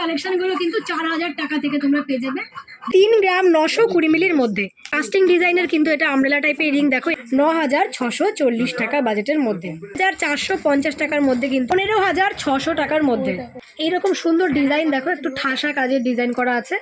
কালেকশনগুলো কিন্তু 4000 টাকা থেকে তোমরা পেয়ে যাবে। 3 গ্রাম 920 মিলির মধ্যে কাস্টিং ডিজাইনের কিন্তু এটা আমব্রেলা টাইপের রিং দেখো 9640 টাকা বাজেটের মধ্যে, 1450 টাকার মধ্যে কিন্তু 15600 টাকার মধ্যে এইরকম সুন্দর ডিজাইন দেখো, একটু ঠাসা কাজের ডিজাইন করা আছে।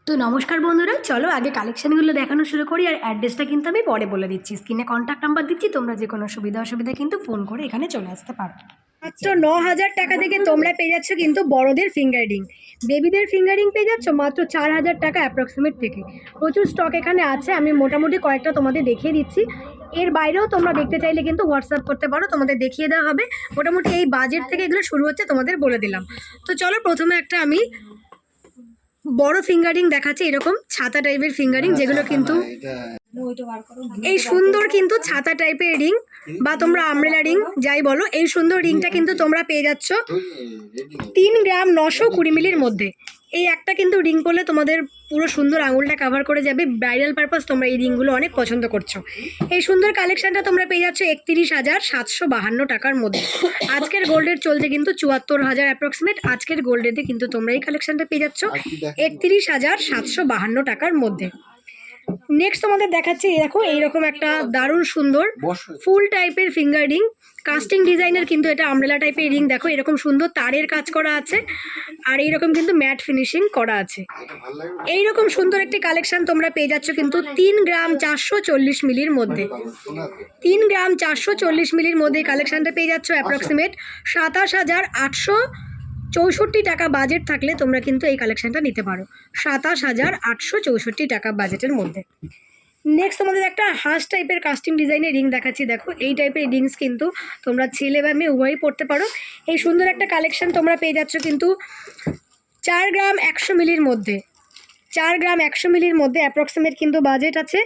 তো নমস্কার বন্ধুরা, চলো আগে কালেকশনগুলো দেখানো শুরু করি। আর অ্যাড্রেসটা কিন্তু আমি পরে বলে দিচ্ছি, স্ক্রিনে কন্ট্যাক্ট নাম্বার দিচ্ছি, তোমরা যে কোনো অসুবিধা কিন্তু ফোন করে এখানে চলে আসতে পারো। মাত্র 9000 টাকা থেকে তোমরা পেয়ে যাচ্ছ কিন্তু বড়দের ফিঙ্গার রিং, বেবিদের ফিঙ্গার রিং পেয়ে যাচ্ছ মাত্র 4000 টাকা অ্যাপ্রক্সিমেট থেকে। প্রচুর স্টক এখানে আছে, আমি মোটামুটি কয়েকটা তোমাদের দেখিয়ে দিচ্ছি। এর বাইরেও তোমরা দেখতে চাইলে কিন্তু হোয়াটসঅ্যাপ করতে পারো, তোমাদের দেখিয়ে দেওয়া হবে। মোটামুটি এই বাজেট থেকে এগুলো শুরু হচ্ছে, তোমাদের বলে দিলাম। তো চলো প্রথমে একটা আমি বড় ফিঙ্গারিং দেখাচ্ছে, এরকম ছাতা টাইপের ফিঙ্গারিং, যেগুলো কিন্তু এই সুন্দর কিন্তু ছাতা টাইপের রিং বা তোমরা আমব্রেলা রিং যাই বলো, এই সুন্দর রিংটা কিন্তু তোমরা পেয়ে যাচ্ছ 3 গ্রাম 920 মিলির মধ্যে। এই একটা কিন্তু রিং পরলে তোমাদের পুরো সুন্দর আঙুলটা কভার করে যাবে। ব্রাইডাল পারপাস তোমরা এই রিংগুলো অনেক পছন্দ করছো। এই সুন্দর কালেকশনটা তোমরা পেয়ে যাচ্ছ 31,752 টাকার মধ্যে। আজকের গোল্ডের চলছে কিন্তু 74,000 অ্যাপ্রক্সিমেট। আজকের গোল্ডেতে কিন্তু তোমরা এই কালেকশনটা পেয়ে যাচ্ছ 31,752 টাকার মধ্যে। নেক্সট তোমাদের দেখাচ্ছি, দেখো এইরকম একটা দারুণ সুন্দর ফুল টাইপের ফিঙ্গার রিং, কাস্টিং ডিজাইনের কিন্তু এটা আমব্রেলা টাইপের রিং দেখো, এরকম সুন্দর তারের কাজ করা আছে আর এইরকম কিন্তু ম্যাট ফিনিশিং করা আছে। এইরকম সুন্দর একটি কালেকশন তোমরা পেয়ে যাচ্ছ কিন্তু 3 গ্রাম 440 মিলির মধ্যে। 3 গ্রাম 440 মিলির মধ্যে কালেকশনটা পেয়ে যাচ্ছ অ্যাপ্রক্সিমেট 27,864 টাকা বাজেট থাকলে তোমরা কিন্তু এই কালেকশনটা নিতে পারো, 27,864 টাকা বাজেটের মধ্যে। নেক্সট তোমাদের একটা হাঁস টাইপের কাস্টিং ডিজাইনের রিং দেখাচ্ছি, দেখো এই টাইপের রিংস কিন্তু তোমরা ছেলে বা মেয়ে উভয়ই পড়তে পারো। এই সুন্দর একটা কালেকশন তোমরা পেয়ে যাচ্ছ কিন্তু 4 গ্রাম 100 মিলির মধ্যে। 4 গ্রাম 100 মিলির মধ্যে অ্যাপ্রক্সিমেট কিন্তু বাজেট আছে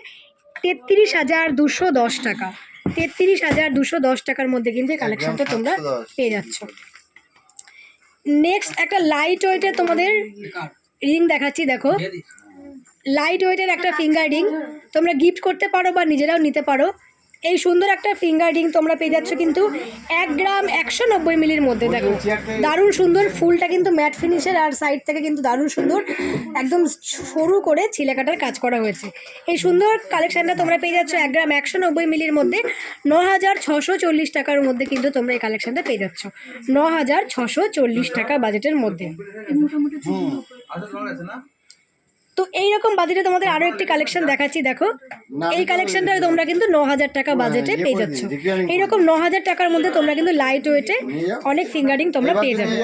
33,210 টাকা। 33,210 টাকার মধ্যে কিন্তু এই কালেকশনটা তোমরা পেয়ে যাচ্ছ। নেক্সট একটা লাইট ওয়েটের তোমাদের রিং দেখাচ্ছি, দেখো লাইট ওয়েটের একটা ফিঙ্গার রিং তোমরা গিফট করতে পারো বা নিজেরাও নিতে পারো। এই সুন্দর একটা ফিঙ্গার রিং তোমরা পেয়ে যাচ্ছ কিন্তু 1 গ্রাম 190 মিলির মধ্যে। দেখো দারুণ সুন্দর, ফুলটা কিন্তু ম্যাট ফিনিশের আর সাইড থেকে কিন্তু দারুণ সুন্দর একদম সরু করে ছিলে কাটার কাজ করা হয়েছে। এই সুন্দর কালেকশানটা তোমরা পেয়ে যাচ্ছ 1 গ্রাম 190 মিলির মধ্যে 9,640 টাকার মধ্যে কিন্তু তোমরা এই কালেকশানটা পেয়ে যাচ্ছ 9,640 টাকা বাজেটের মধ্যে। তো এইরকম বাজেটে তোমাদের আরও একটি কালেকশন দেখাচ্ছি, দেখো এই কালেকশনটা তোমরা কিন্তু 9,000 টাকা বাজেটে পেয়ে যাচ্ছ। এইরকম 9,000 টাকার মধ্যে তোমরা কিন্তু লাইট ওয়েটে অনেক ফিঙ্গারিং তোমরা পেয়ে যাবে।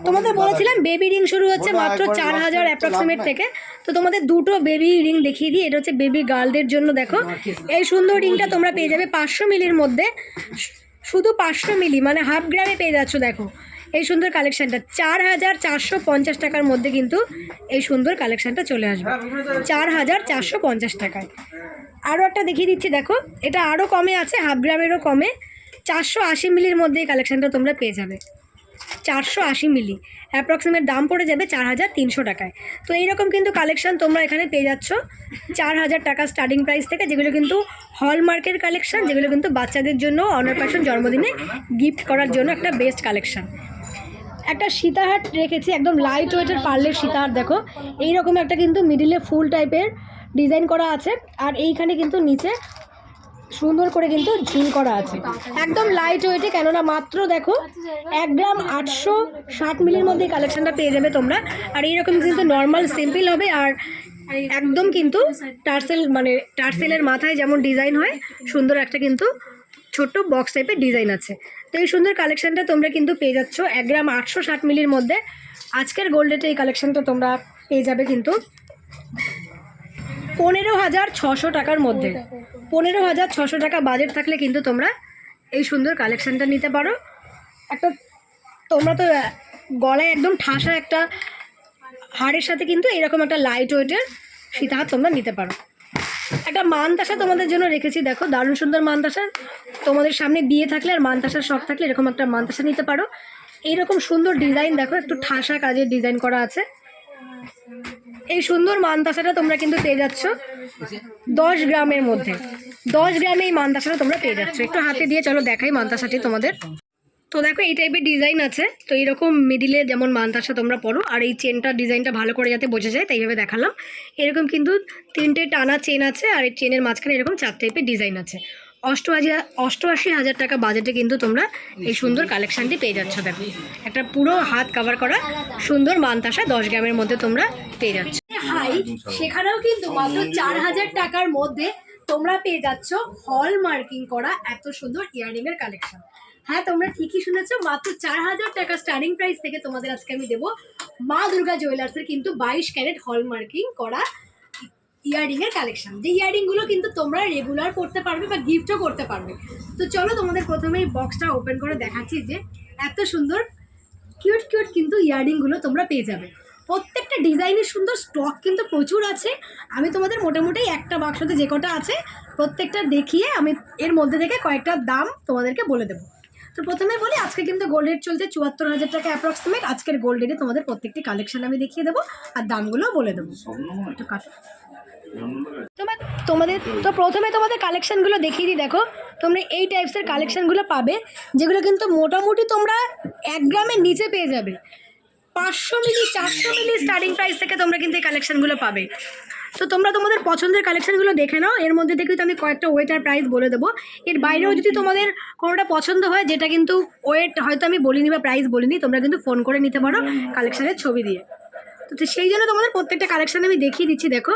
তোমাদের বলেছিলাম বেবি রিং শুরু হচ্ছে মাত্র 4,000 অ্যাপ্রক্সিমেট থেকে। তো তোমাদের দুটো বেবি রিং দেখিয়ে দিই, এটা হচ্ছে বেবি গার্লদের জন্য। দেখো এই সুন্দর রিংটা তোমরা পেয়ে যাবে 500 মিলির মধ্যে, শুধু 500 মিলি মানে হাফ গ্রামে পেয়ে যাচ্ছ। দেখো এই সুন্দর কালেকশানটা 4,450 টাকার মধ্যে কিন্তু এই সুন্দর কালেকশানটা চলে আসবে 4,450 টাকায়। আরও একটা দেখিয়ে দিচ্ছি, দেখো এটা আরও কমে আছে, হাফ গ্রামেরও কমে 480 মিলির মধ্যে এই কালেকশানটা তোমরা পেয়ে যাবে। 480 মিলি অ্যাপ্রক্সিমেট দাম পড়ে যাবে 4,300 টাকায়। তো এইরকম কিন্তু কালেকশান তোমরা এখানে পেয়ে যাচ্ছ 4,000 টাকা স্টার্টিং প্রাইস থেকে, যেগুলো কিন্তু হলমার্কের কালেকশান, যেগুলো কিন্তু বাচ্চাদের জন্য অন্নপ্রাশন জন্মদিনে গিফট করার জন্য একটা বেস্ট কালেকশান। একটা সীতাহার রেখেছি, একদম লাইট ওয়েটের পার্লের সীতাহার। দেখো এইরকম একটা কিন্তু মিডিলে ফুল টাইপের ডিজাইন করা আছে আর এইখানে কিন্তু নিচে সুন্দর করে কিন্তু ঝিল করা আছে, একদম লাইট ওয়েটে, কেননা মাত্র দেখো 1 গ্রাম 860 মিলির মধ্যে এই কালেকশানটা পেয়ে যাবে তোমরা। আর এইরকম কিন্তু নর্মাল সিম্পল হবে আর একদম কিন্তু টার্সেল মানে টার্সেলের মাথায় যেমন ডিজাইন হয় সুন্দর একটা কিন্তু ছোট্ট বক্স টাইপের ডিজাইন আছে। তো এই সুন্দর কালেকশানটা তোমরা কিন্তু পেয়ে যাচ্ছ 1 গ্রাম 860 মিলির মধ্যে। আজকের গোল্ড রেটে এই কালেকশানটা তোমরা পেয়ে যাবে কিন্তু 15,600 টাকার মধ্যে। 15,600 টাকা বাজেট থাকলে কিন্তু তোমরা এই সুন্দর কালেকশানটা নিতে পারো। একটা তোমরা তো গলায় একদম ঠাসা একটা হাড়ের সাথে কিন্তু এরকম একটা লাইট ওয়েটের সীতাহার তোমরা নিতে পারো। একটা মানতাসা তোমাদের জন্য রেখেছি, দেখো দারুণ সুন্দর মানতাসা। তোমাদের সামনে বিয়ে থাকলে আর মানতাসার শখ থাকলে এরকম একটা মানতাসা নিতে পারো। এইরকম সুন্দর ডিজাইন দেখো, একটু ঠাসা কাজের ডিজাইন করা আছে। এই সুন্দর মানতাসাটা তোমরা কিন্তু পেয়ে যাচ্ছ 10 গ্রামের মধ্যে। 10 গ্রামে এই মানতাসাটা তোমরা পেয়ে যাচ্ছ। একটু হাতে দিয়ে চলো দেখাই মানতাসাটি তোমাদের। তো দেখো এই টাইপের ডিজাইন আছে, তো এইরকম মিডিলে যেমন মানতাসা তোমরা পরো, আর এই চেনটার ডিজাইনটা ভালো করে যাতে বোঝা যায় তাইভাবে দেখালাম। এরকম কিন্তু 3টে টানা চেন আছে, আর এই চেনের মাঝখানে এরকম 4 টাইপের ডিজাইন আছে। 88,000 টাকা বাজেটে কিন্তু তোমরা এই সুন্দর কালেকশানটি পেয়ে যাচ্ছ। দেখো একটা পুরো হাত কভার করা সুন্দর মানতাসা 10 গ্রামের মধ্যে তোমরা পেয়ে যাচ্ছ। হাই, সেখানেও কিন্তু মাত্র 4,000 টাকার মধ্যে তোমরা পেয়ে যাচ্ছ হল মার্কিং করা এত সুন্দর ইয়াররিংয়ের কালেকশন। হ্যাঁ, তোমরা ঠিকই শুনেছো, মাত্র 4,000 টাকা স্টার্টিং প্রাইস থেকে তোমাদের আজকে আমি দেবো মা দুর্গা জুয়েলার্সের কিন্তু 22 ক্যারেট হল মার্কিং করা ইয়াররিংয়ের কালেকশন। যে ইয়াররিংগুলো কিন্তু তোমরা রেগুলার করতে পারবে বা গিফটও করতে পারবে। তো চলো তোমাদের প্রথমেই বক্সটা ওপেন করে দেখাচ্ছি যে এত সুন্দর কিউট কিউট কিন্তু ইয়াররিংগুলো তোমরা পেয়ে যাবে। প্রত্যেকটা ডিজাইনের সুন্দর স্টক কিন্তু প্রচুর আছে। আমি তোমাদের মোটামুটি একটা বাক্সতে যে কটা আছে প্রত্যেকটা দেখিয়ে আমি এর মধ্যে থেকে কয়েকটা দাম তোমাদেরকে বলে দেবো। তো প্রথমে বলি, আজকে কিন্তু গোল্ড রেট চলছে 74,000 টাকা অ্যাপ্রক্সিমেট। আজকের গোল্ড রেটে তোমাদের প্রত্যেকটি কালেকশন আমি দেখিয়ে দেবো আর দামগুলোও বলে দেবো। একটু কাটো তোমাদের। তো প্রথমে তোমাদের কালেকশানগুলো দেখিয়ে দিই। দেখো তোমরা এই টাইপসের কালেকশানগুলো পাবে, যেগুলো কিন্তু মোটামুটি তোমরা 1 গ্রামের নিচে পেয়ে যাবে। 500 মিলি 400 মিলি স্টার্টিং প্রাইস থেকে তোমরা কিন্তু এই কালেকশানগুলো পাবে। তো তোমরা তোমাদের পছন্দের কালেকশানগুলো দেখে নাও। এর মধ্যে থেকে তো আমি কয়েকটা ওয়েট আর প্রাইস বলে দেবো। এর বাইরেও যদি তোমাদের কোনোটা পছন্দ হয়, যেটা কিন্তু ওয়েট হয়তো আমি বলিনি বা প্রাইস বলিনি, তোমরা কিন্তু ফোন করে নিতে পারো কালেকশানের ছবি দিয়ে। তো সেই জন্য তোমাদের প্রত্যেকটা কালেকশান আমি দেখিয়ে দিচ্ছি। দেখো,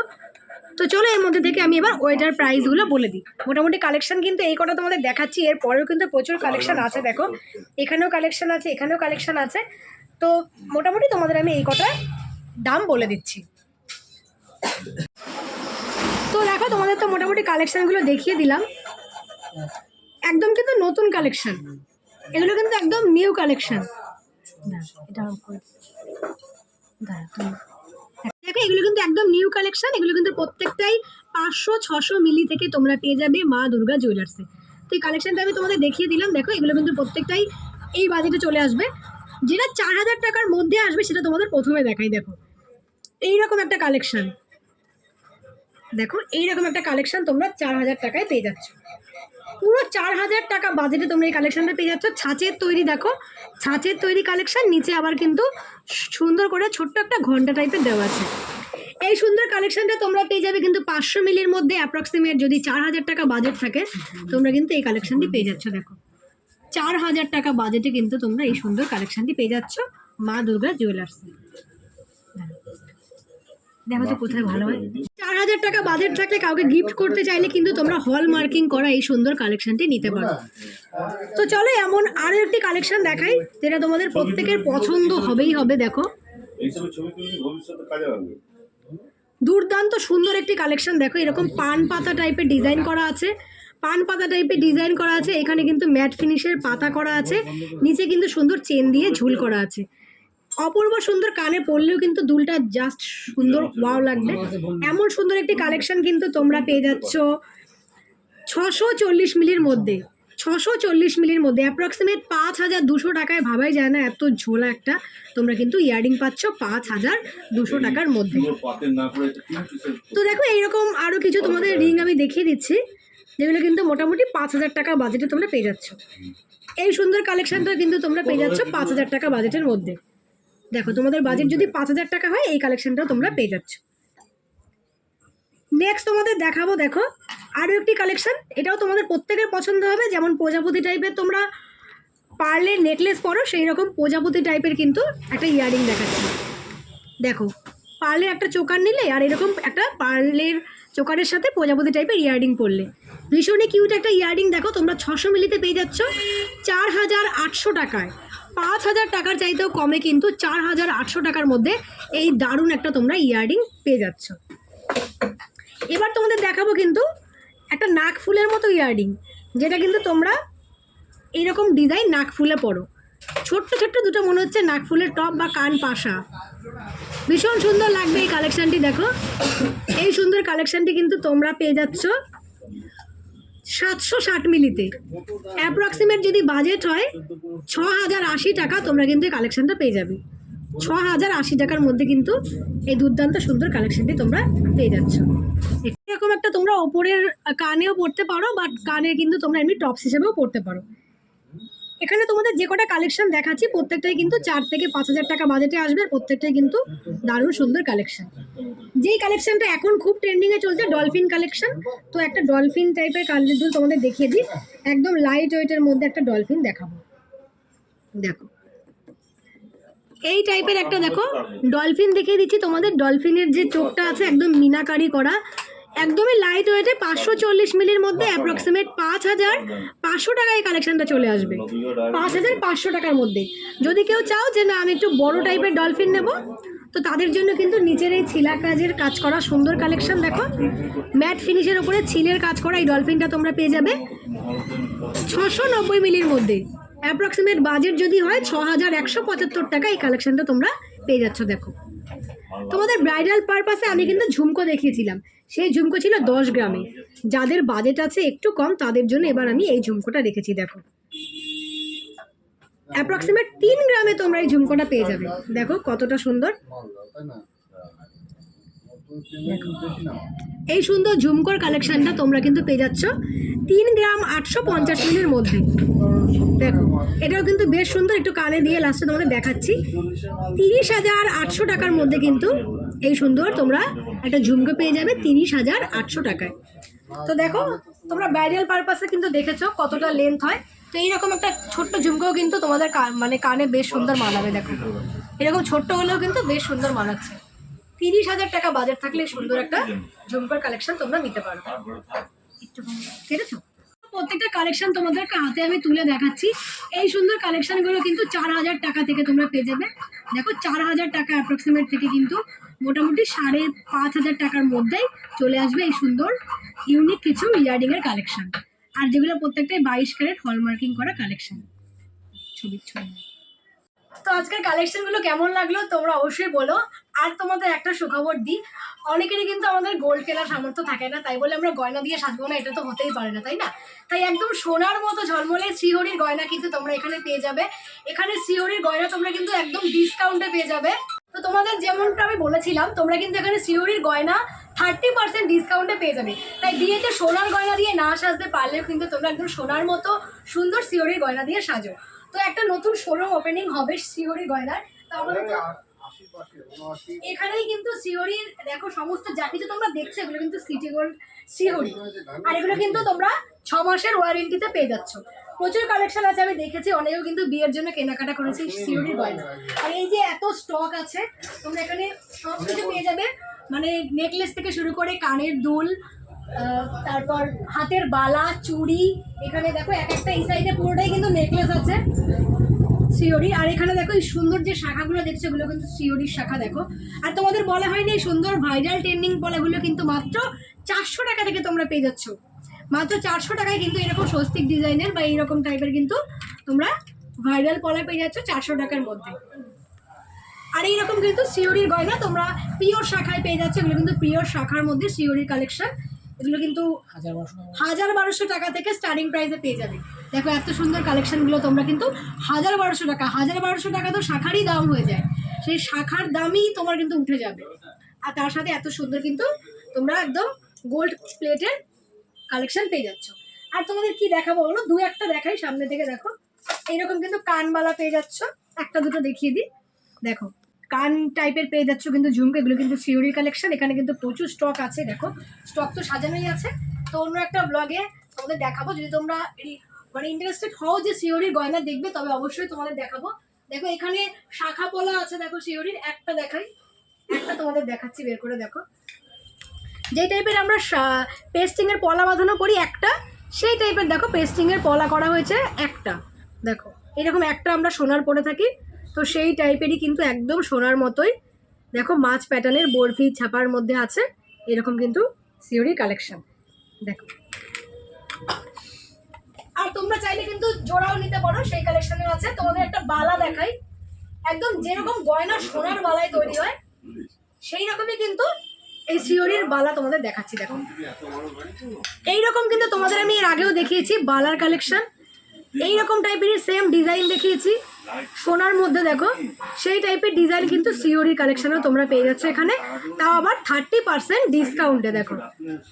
তো চলো এর মধ্যে থেকে আমি এবার ওয়েটার প্রাইসগুলো বলে দিই। মোটামুটি কালেকশান কিন্তু এই কটা তোমাদের দেখাচ্ছি, এর পরেও কিন্তু প্রচুর কালেকশান আছে। দেখো এখানেও কালেকশান আছে, এখানেও কালেকশান আছে। তো মোটামুটি তোমাদের আমি এই কটা দাম বলে দিচ্ছি। তো দেখো তোমাদের তো মোটামুটি কালেকশানগুলো দেখিয়ে দিলাম। একদম কিন্তু নতুন কালেকশান, এগুলো কিন্তু একদম নিউ কালেকশান। দেখো এগুলো কিন্তু একদম নিউ কালেকশন। এগুলো কিন্তু প্রত্যেকটাই 500-600 মিলি থেকে তোমরা পেয়ে যাবে মা দুর্গা জুয়েলার্সে। তো এই কালেকশনটা আমি তোমাদের দেখিয়ে দিলাম। দেখো এগুলো কিন্তু প্রত্যেকটাই এই বাজেটে চলে আসবে। যেটা 4,000 টাকার মধ্যে আসবে সেটা তোমাদের প্রথমে দেখাই। দেখো এইরকম একটা কালেকশন, দেখো এইরকম একটা কালেকশন তোমরা 4,000 টাকায় পেয়ে যাচ্ছ। পুরো 4,000 টাকা বাজেটে তোমরা এই কালেকশনটা পেয়ে যাচ্ছ। ছাঁচের তৈরি, দেখো ছাঁচের তৈরি কালেকশন, নিচে আবার কিন্তু সুন্দর করে ছোট্ট একটা ঘন্টা টাইপের দেওয়া আছে। এই সুন্দর কালেকশনটা তোমরা পেয়ে যাবে কিন্তু 500 মিলির মধ্যে অ্যাপ্রক্সিমেট। যদি 4,000 টাকা বাজেট থাকে তোমরা কিন্তু এই কালেকশনটি পেয়ে যাচ্ছ। দেখো 4,000 টাকা বাজেটে কিন্তু তোমরা এই সুন্দর কালেকশনটি পেয়ে যাচ্ছ মা দুর্গা জুয়েলার্সে। দেখো তো কোথায় ভালো হয়। 4,000 টাকা বাজেট থাকলে কাউকে গিফট করতে চাইলে কিন্তু তোমরা হল মার্কিং করা এই সুন্দর কালেকশনটি নিতে পারো। তো চলো এমন আরও একটি কালেকশন দেখাই, যেটা তোমাদের প্রত্যেকের পছন্দ হবেই হবে। দেখো দুর্দান্ত সুন্দর একটি কালেকশন। দেখো এরকম পান পাতা টাইপের ডিজাইন করা আছে, পান পাতা টাইপের ডিজাইন করা আছে। এখানে কিন্তু ম্যাট ফিনিশের পাতা করা আছে, নিচে কিন্তু সুন্দর চেন দিয়ে ঝুল করা আছে। অপূর্ব সুন্দর, কানে পরলেও কিন্তু দুলটা জাস্ট সুন্দর ওয়াও লাগবে। এমন সুন্দর একটি কালেকশন কিন্তু তোমরা পেয়ে যাচ্ছ 640 মিলির মধ্যে। 640 মিলির মধ্যে অ্যাপ্রক্সিমেট 5,200 টাকায় ভাবাই যায় না এত ঝোলা একটা তোমরা কিন্তু ইয়াররিং পাচ্ছ 5,200 টাকার মধ্যে। তো দেখো এইরকম আরও কিছু তোমাদের রিং আমি দেখিয়ে দিচ্ছি, যেগুলো কিন্তু মোটামুটি 5,000 টাকা বাজেটে তোমরা পেয়ে যাচ্ছ। এই সুন্দর কালেকশনটা কিন্তু তোমরা পেয়ে যাচ্ছ 5,000 টাকা বাজেটের মধ্যে। দেখো তোমাদের বাজেট যদি 5,000 টাকা হয় এই কালেকশনটাও তোমরা পেয়ে যাচ্ছ। নেক্সট তোমাদের দেখাবো, দেখো আরও একটি কালেকশন, এটাও তোমাদের প্রত্যেকের পছন্দ হবে। যেমন প্রজাপতি টাইপের তোমরা পার্লের নেকলেস পরো, সেই রকম প্রজাপতি টাইপের কিন্তু একটা ইয়াররিং দেখাচ্ছি। দেখো পার্লের একটা চোকার নিলে আর এরকম একটা পার্লের চোকারের সাথে প্রজাপতি টাইপের ইয়াররিং পরলে ভীষণই কিউট একটা ইয়াররিং। দেখো তোমরা 600 মিলিতে পেয়ে যাচ্ছ 4,800 টাকায়। 5,000 টাকার চাইতেও কমে কিন্তু 4,800 টাকার মধ্যে এই দারুণ একটা তোমরা ইয়াররিং পেয়ে যাচ্ছ। এবার তোমাদের দেখাবো কিন্তু একটা নাক ফুলের মতো ইয়াররিং, যেটা কিন্তু তোমরা এইরকম ডিজাইন নাক ফুলে পরো। ছোট্ট ছোট্ট দুটো মনে হচ্ছে নাক ফুলের টপ বা কান পাশা, ভীষণ সুন্দর লাগবে এই কালেকশানটি। দেখো এই সুন্দর কালেকশানটি কিন্তু তোমরা পেয়ে যাচ্ছ 760 মিলিতে। অ্যাপ্রক্সিমেট যদি বাজেট হয় 6,080 টাকা তোমরা কিন্তু এই কালেকশানটা পেয়ে যাবে। 6,080 টাকার মধ্যে কিন্তু এই দুর্দান্ত সুন্দর কালেকশানটি তোমরা পেয়ে যাচ্ছ। এরকম একটা তোমরা ওপরের কানেও পরতে পারো, বাট কানে কিন্তু তোমরা এমনি টপস হিসেবেও পরতে পারো। এখানে তোমাদের যে কটা কালেকশন দেখাচ্ছি প্রত্যেকটাই কিন্তু 4 থেকে 5,000 টাকা বাজেটে আসবে, আর প্রত্যেকটাই কিন্তু দারুণ সুন্দর কালেকশন। যেই কালেকশনটা এখন খুব ট্রেন্ডিংয়ে চলছে ডলফিন কালেকশন, তো একটা ডলফিন টাইপের কানের দুল তোমাদের দেখিয়ে দিই, একদম লাইট ওয়েটের মধ্যে একটা ডলফিন দেখাবো। দেখো এই টাইপের একটা দেখো ডলফিন দেখিয়ে দিচ্ছি তোমাদের। ডলফিনের যে চোখটা আছে একদম মিনাকারি করা, একদমই লাইট ওয়েটে 540 মিলির মধ্যে অ্যাপ্রক্সিমেট 5,500 টাকায় এই কালেকশনটা চলে আসবে, 5,500 টাকার মধ্যে। যদি কেউ চাও যে না আমি একটু বড় টাইপের ডলফিন নেব, তো তাদের জন্য কিন্তু নিচের এই ছিলা কাজের কাজ করা সুন্দর কালেকশন দেখো, ম্যাট ফিনিশের উপরে ছিলের কাজ করা এই ডলফিনটা তোমরা পেয়ে যাবে 690 মিলির মধ্যে। অ্যাপ্রক্সিমেট বাজেট যদি হয় 6,175 টাকা এই কালেকশনটা তোমরা পেয়ে যাচ্ছ। দেখো তোমাদের ব্রাইডাল পারপাসে আমি কিন্তু ঝুমকো দেখিয়েছিলাম, সেই ঝুমকো ছিল 10 গ্রামে। যাদের বাজেট আছে একটু কম তাদের জন্য এবার আমি এই ঝুমকোটা রেখেছি। দেখো অ্যাপ্রক্সিমেট 3 গ্রামে তোমরা এই ঝুমকোটা পেয়ে যাবে। দেখো কতটা সুন্দর, এই সুন্দর ঝুমকোর কালেকশনটা তোমরা কিন্তু পেয়ে যাচ্ছ 3 গ্রাম 850 মিলির মধ্যে। দেখো এটাও কিন্তু বেশ সুন্দর, একটু কানে দিয়ে লাস্টে তোমাদের দেখাচ্ছি। 30,800 টাকার মধ্যে কিন্তু এই সুন্দর তোমরা একটা ঝুমকো পেয়ে যাবে 30,800 টাকায়। তো দেখো তোমরা ব্রাইডাল পারপাসে কিন্তু দেখেছো কতটা লেন্থ হয়, তো এইরকম একটা ছোট্ট ঝুমকোও কিন্তু তোমাদের মানে কানে বেশ সুন্দর মানাবে। দেখো এরকম ছোট্ট হলেও কিন্তু বেশ সুন্দর মানাচ্ছে। 30,000 টাকা বাজেট থাকলে সুন্দর একটা ঝুমকোর কালেকশন তোমরা নিতে পারো, ঠিক আছে? প্রত্যেকটা কালেকশন তোমাদেরকে হাতে আমি তুলে দেখাচ্ছি। এই সুন্দর কালেকশনগুলো কিন্তু 4,000 টাকা থেকে তোমরা পেয়ে যাবে। দেখো 4,000 টাকা অ্যাপ্রক্সিমেট থেকে কিন্তু মোটামুটি 5,500 টাকার মধ্যেই চলে আসবে এই সুন্দর ইউনিক কিছু ইয়াররিংয়ের কালেকশন, আর যেগুলো প্রত্যেকটাই 22 ক্যারেট হলমার্কিং করা কালেকশন। ছবির ছবি। তো আজকের কালেকশনগুলো কেমন লাগলো তোমরা অবশ্যই বলো। আর তোমাদের একটা সুখবর দিই, অনেকেরই কিন্তু আমাদের গোল্ড কেনার সামর্থ্য থাকে না, তাই বলে আমরা গয়না দিয়ে সাজবো না, এটা তো হতেই পারে না, তাই না? তাই একদম সোনার মতো ঝলমলে শ্রীহরির গয়না কিন্তু তোমরা এখানে পেয়ে যাবে। এখানে শ্রীহরির গয়না তোমরা কিন্তু একদম ডিসকাউন্টে পেয়ে যাবে। তো তোমাদের যেমনটা আমি বলেছিলাম, তোমরা কিন্তু এখানে শ্রীহরির গয়না 30% ডিসকাউন্টে পেয়ে যাবে। তাই বিয়েতে সোনার গয়না দিয়ে না সাজতে পারলেও কিন্তু তোমরা একদম সোনার মতো সুন্দর শ্রীহরির গয়না দিয়ে সাজো। তো একটা নতুন শোরুম ওপেনিং হবে শ্রীহরি গয়নার, তাহলে এখানেই কিন্তু শ্রীহরির দেখো সমস্ত যা কিছু তোমরা দেখছো এগুলো কিন্তু সিটি গোল্ড শ্রীহরি, আর এগুলো কিন্তু তোমরা 6 মাসের ওয়ারেন্টিতে পেয়ে যাচ্ছ। প্রচুর কালেকশন আছে, আমি দেখেছি অনেকেও কিন্তু বিয়ের জন্য কেনাকাটা করেছে শ্রীহরির গয়না। আর এই যে এত স্টক আছে, তোমরা এখানে সব কিছু পেয়ে যাবে, মানে নেকলেস থেকে শুরু করে কানের দুল, তারপর হাতের বালা, চুড়ি। এখানে দেখো এক একটা এই সাইডে পুরোটাই কিন্তু নেকলেস আছে শ্রীহরি। আর এখানে দেখো এই সুন্দর যে শাখাগুলো দেখছো এগুলো কিন্তু শ্রীহরির শাখা। দেখো আর তোমাদের বলা হয়নি এই সুন্দর ভাইরাল ট্রেন্ডিং পলাগুলো কিন্তু মাত্র 400 টাকা থেকে তোমরা পেয়ে যাচ্ছ। মাত্র 400 টাকায় কিন্তু এরকম স্বস্তিক ডিজাইনের বা এইরকম টাইপের কিন্তু তোমরা ভাইরাল পলা পেয়ে যাচ্ছ 400 টাকার মধ্যে। আর এইরকম কিন্তু শ্রীহরির গয়না তোমরা পিওর শাখায় পেয়ে যাচ্ছ, এগুলো কিন্তু পিওর শাখার মধ্যে শ্রীহরির কালেকশন। এগুলো কিন্তু 1,000-1,200 টাকা থেকে স্টার্টিং প্রাইসে পেয়ে যাবে। দেখো এত সুন্দর কালেকশনগুলো তোমরা কিন্তু 1,000-1,200 টাকা, 1,000-1,200 টাকা তো শাখারই দাম হয়ে যায়, সেই শাখার দামই তোমার কিন্তু উঠে যাবে। আর তার সাথে এত সুন্দর কিন্তু তোমরা একদম গোল্ড প্লেটের কালেকশন পেয়ে যাচ্ছ। আর তোমাদের কি দেখাবো বলো, দু একটা দেখাই সামনে থেকে। দেখো এইরকম কিন্তু কানবালা পেয়ে যাচ্ছ, একটা দুটো দেখিয়ে দিই। দেখো কান টাইপের পেয়ে যাচ্ছ কিন্তু ঝুমকো, এগুলো কিন্তু শ্রীহরির কালেকশন। এখানে কিন্তু প্রচুর স্টক আছে, দেখো স্টক তো সাজানোই আছে। তো অন্য একটা ব্লগে তোমাদের দেখাবো, যদি তোমরা মানে ইন্টারেস্টেড হও যে শ্রীহরির গয়না দেখবে তবে অবশ্যই তোমাদের দেখাবো। দেখো এখানে শাখা পলা আছে, দেখো শ্রীহরির একটা দেখাই, একটা তোমাদের দেখাচ্ছি বের করে। দেখো যেই টাইপের আমরা পেস্টিংয়ের পলা বাঁধানো করি একটা, সেই টাইপের দেখো পেস্টিংয়ের পলা করা হয়েছে একটা। দেখো এরকম একটা আমরা সোনার পরে থাকি, তো সেই টাইপেরই কিন্তু একদম সোনার মতোই। দেখো মাছ প্যাটার্নের বরফি ছাপার মধ্যে আছে এরকম কিন্তু শ্রীহরির কালেকশন। দেখো আর তোমরা চাইলে কিন্তু জোড়াও নিতে পারো, সেই কালেকশনেও আছে। তোমাদের একটা বালা দেখাই, একদম যেরকম গয়না সোনার বালায় তৈরি হয় সেই রকমই কিন্তু এই শ্রীহরির বালা তোমাদের দেখাচ্ছি। দেখো এইরকম কিন্তু তোমাদের আমি এর আগেও দেখিয়েছি বালার কালেকশন, এইরকম টাইপেরই সেম ডিজাইন দেখিয়েছি সোনার মধ্যে। দেখো সেই টাইপের ডিজাইন কিন্তু শ্রীহরির কালেকশনেও তোমরা পেয়ে যাচ্ছ এখানে, তাও আবার 30% ডিসকাউন্টে। দেখো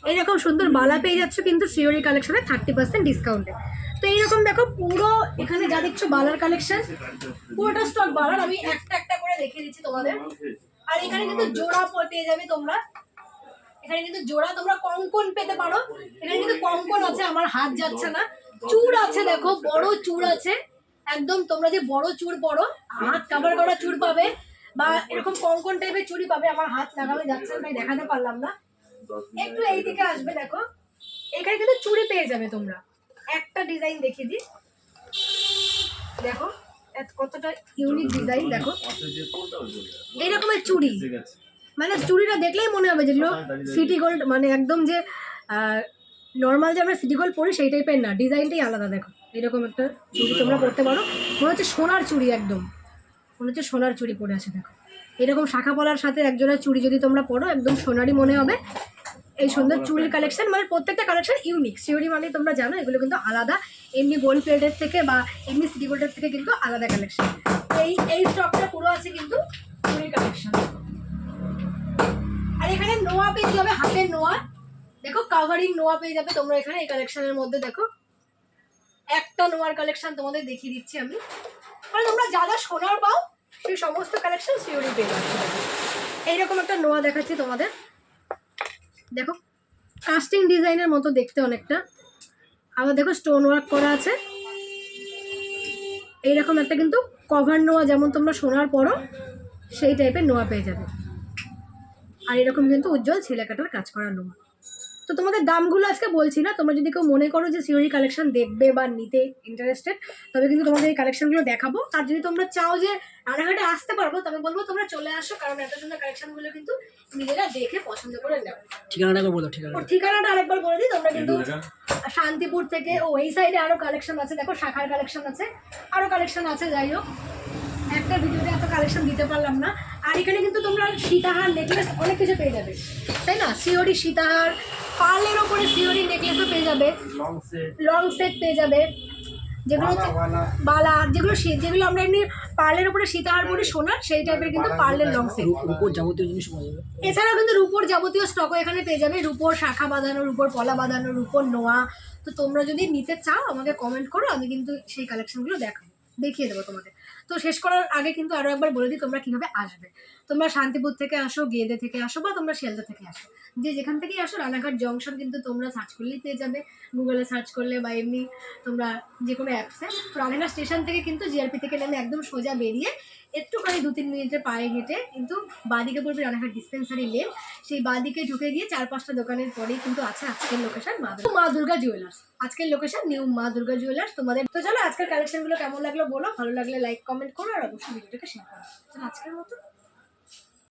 এইরকম সুন্দর বালা পেয়ে যাচ্ছ কিন্তু শ্রীহরির কালেকশনে 30% ডিসকাউন্টে। তো এইরকম দেখো পুরো এখানে যা দেখছো বালার কালেকশন, পুরোটা স্টক বালার। আমি একটা একটা করে দেখিয়ে দিচ্ছি তোমাদের। আর এখানে কিন্তু জোড়া পেয়ে যাবে তোমরা, এখানে কিন্তু জোড়া তোমরা কঙ্কন পেতে পারো। এখানে কিন্তু কঙ্কন আছে, আমার হাত যাচ্ছে না। চূড় আছে, দেখো বড় চূড় আছে একদম। তোমরা যে বড় চূড় পরো, হাত কাভার করা চূড় পাবে, বা এরকম কঙ্কন টাইপের চুড়ি পাবে। আমার হাত লাগানো যাচ্ছে না, তাই দেখাতে পারলাম না। একটু এই দিকে আসবে, দেখো এখানে কিন্তু চুড়ি পেয়ে যাবে তোমরা। একটা ডিজাইন দেখিয়ে দিই, দেখো কতটা ইউনিক ডিজাইন। দেখো এইরকমের চুড়ি, মানে চুড়িটা দেখলেই মনে হবে যেগুলো সিটি গোল্ড, মানে একদম যে নর্মাল যে আমরা সিটি গোল্ড পরি সেই টাইপের না, ডিজাইনটাই আলাদা। দেখো এরকম একটা চুড়ি তোমরা পরতে পারো, মনে হচ্ছে সোনার চুড়ি, একদম মনে হচ্ছে সোনার চুড়ি পরে আছে। দেখো এরকম শাখা পলার সাথে একজোড়া চুড়ি যদি তোমরা পরো, একদম সোনারই মনে হবে। এই সুন্দর চুড়ির কালেকশন, মানে প্রত্যেকটা কালেকশন ইউনিক। সিওরি মানে তোমরা জানো এগুলো কিন্তু আলাদা, এমনি গোল্ড প্লেটের থেকে বা এমনি সিটি গোল্ডের থেকে কিন্তু আলাদা কালেকশন। এই স্টকটা পুরো আছে কিন্তু চুড়ির কালেকশন। আর এখানে নোয়া পেয়ে যাবে, হাতের নোয়া, দেখো কাভারিং নোয়া পেয়ে যাবে তোমরা এখানে এই কালেকশনের মধ্যে। দেখো একটা নোয়ার কালেকশন তোমাদের দেখিয়ে দিচ্ছি আমি, মানে তোমরা যা যা সোনার পাও সেই সমস্ত কালেকশন সিওরি পেয়ে যাচ্ছে। এইরকম একটা নোয়া দেখাচ্ছি তোমাদের, দেখো কাস্টিং ডিজাইনের মতো দেখতে অনেকটা। আবার দেখো স্টোন ওয়ার্ক করা আছে। এইরকম একটা কিন্তু কভার নোয়া, যেমন তোমরা সোনার পরো সেই টাইপের নোয়া পেয়ে যাবে। আর এরকম কিন্তু উজ্জ্বল ছেলে কাটার কাজ করা নোয়া। তো তোমাদের দামগুলো আজকে বলছি না, তোমরা যদি কেউ মনে করো যে সিওরি কালেকশন দেখবে বা নিতে ইন্টারেস্টেড, তবে কিন্তু তোমাদের এই কালেকশনগুলো দেখাবো। আর যদি তোমরা চাও যে রানাঘাটে আসতে পারবো, তবে বলবো তোমরা চলে আসো, কারণ এত সুন্দর কালেকশনগুলো কিন্তু নিজেরা দেখে পছন্দ করে নেবে। ঠিকানাটা বলো। ঠিকানাটা আরেকবার বলে দিই, তোমরা কিন্তু শান্তিপুর থেকে, এই সাইডে আরো কালেকশন আছে, দেখো শাখার কালেকশন আছে, আরো কালেকশন আছে। যাই হোক, একটা ভিডিওতে এত কালেকশন দিতে পারলাম না। আর এখানে কিন্তু তোমরা সীতাহার, নেকলেস অনেক কিছু পেয়ে যাবে, তাই না? সিওরি সীতাহার, পার্লের ওপরে সিওরি নেকলেসও পেয়ে যাবে, লং সেট পেয়ে যাবে, যেগুলো বালা, যেগুলো আমরা এমনি পার্লের ওপরে সীতাহার পরে সোনার, সেই টাইপের কিন্তু পার্লের লং সেট। রূপোর যাবতীয় জিনিস পাওয়া যাবে। এছাড়াও কিন্তু রূপোর যাবতীয় স্টকও এখানে পেয়ে যাবে, রূপোর শাখা বাঁধানো, রূপোর পলা বাঁধানো, রূপোর নোয়া। তো তোমরা যদি নিতে চাও আমাকে কমেন্ট করো, আমি কিন্তু সেই কালেকশনগুলো দেখিয়ে দেবো তোমাদের। তো শেষ করার আগে কিন্তু আরও একবার বলে দিই তোমরা কীভাবে আসবে। তোমরা শান্তিপুর থেকে আসো, গেদে থেকে আসো, বা তোমরা শিয়ালদা থেকে আসো, যে যেখান থেকেই আসো, রানাঘাট জংশন কিন্তু তোমরা সার্চ করলেই পেয়ে যাবে, গুগলে সার্চ করলে বা এমনি তোমরা যে কোনো অ্যাপসে। তো রানাঘাট স্টেশন থেকে কিন্তু জিআরপি থেকে নেমে একদম সোজা বেরিয়ে একটুখানি 2-3 মিনিটের পায়ে হেঁটে কিন্তু বাঁদিকে পড়বে রানাঘাট ডিসপেন্সারি লেন। সেই বাঁদিকে ঢুকে গিয়ে 4-5টা দোকানের পরেই কিন্তু আছে আজকের লোকেশন মা দুর্গা জুয়েলার্স। আজকের লোকেশন নিউ মা দুর্গা জুয়েলার্স। তোমাদের তো চলো আজকের কালেকশনগুলো কেমন লাগলো বলো, ভালো লাগলে লাইক কমেন্ট করো, আর অবশ্যই ভিডিওটাকে শেয়ার করো। চলো আজকের মতো